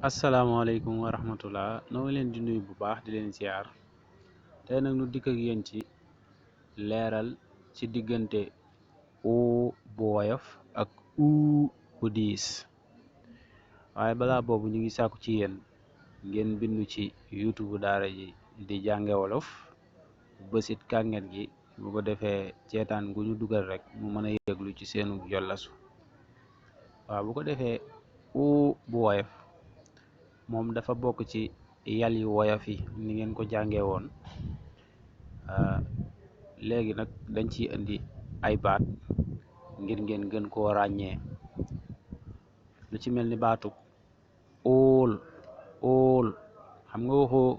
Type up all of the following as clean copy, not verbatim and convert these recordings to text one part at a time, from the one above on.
asalaamaaleykum wa rahmatullah noo ngi leen di nuyu bu baax di leen ziar tey nag nu dikk ak yéen ci leeral ci diggante u bu woyof ak bu diis waaye balaa boobu ñu ngi sàkku ci yéen ngeen bindu ci YouTube daara ji di jànge wolof bësit kànget gi bu ko defee ceetaan gu ñu dugal rek mu mën a yëglu ci seenu jollasu waaw bu ko defee u bu woyof moom dafa bokk ci yal yu woyof yi ni ngeen ko jàngee woon léegi nag dañ ciy indi ay baat ngir ngeen gën koo ràññee lu ci mel ni baatub óol óol xam nga waxoo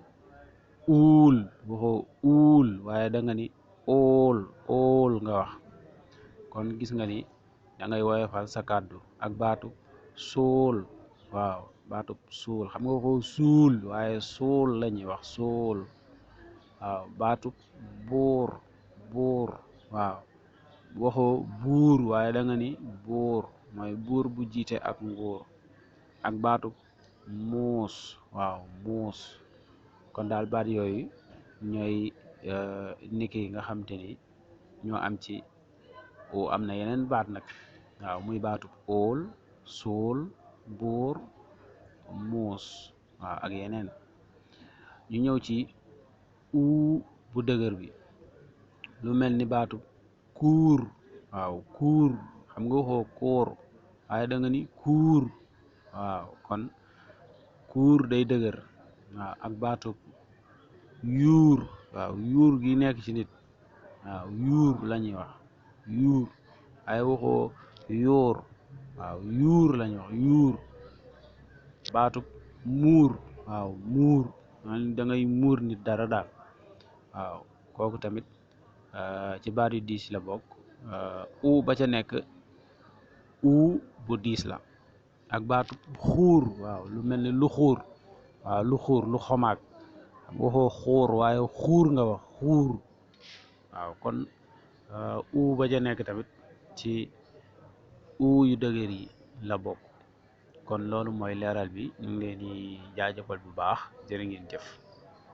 uul waaye da nga ni óol óol nga wax kon gis nga ni da ngay woyofal sa kàddu ak baatub sóol waaw baatub suul xam nga waxoo suul waaye suul la ñuy wax suul waaw baatub buur waaw waxoo buur waaye da nga ni buur mooy buur bu jiite ak nguur ak baatub muus waaw muus kon daal baat yooyu ñooy niki nga xam te ni ñoo am ci am na yeneen baat nag waaw muy baatub óol suul buur muus waaw ak yeneen ñu ñëw ci bu dëgër bi lu mel ni baatub kuur waaw kuur xam nga waxoo kóor waaye da nga ni kuur waaw kon kuur day dëgër waaw ak baatub yuur waaw yuur gi nekk ci nit waaw yuur la ñuy wax yuur waaye waxoo yóor waaw yuur la ñuy wax yuur baatub muur waaw muur da ngay muur nit dara daal waaw kooku tamit ci baat yu diis la bokk ba ca nekk bu diis la ak baatu xuur waaw lu mel ni lu xuur waaw lu xuur lu xomaag waxoo xuur waaye xuur nga wax xuur waaw kon ba ca nekk tamit ci yu dëgër yi la bokk kon loolu mooy leeral bi ñu ngi leen di jaajëfal bu baax jërë ngeen jëf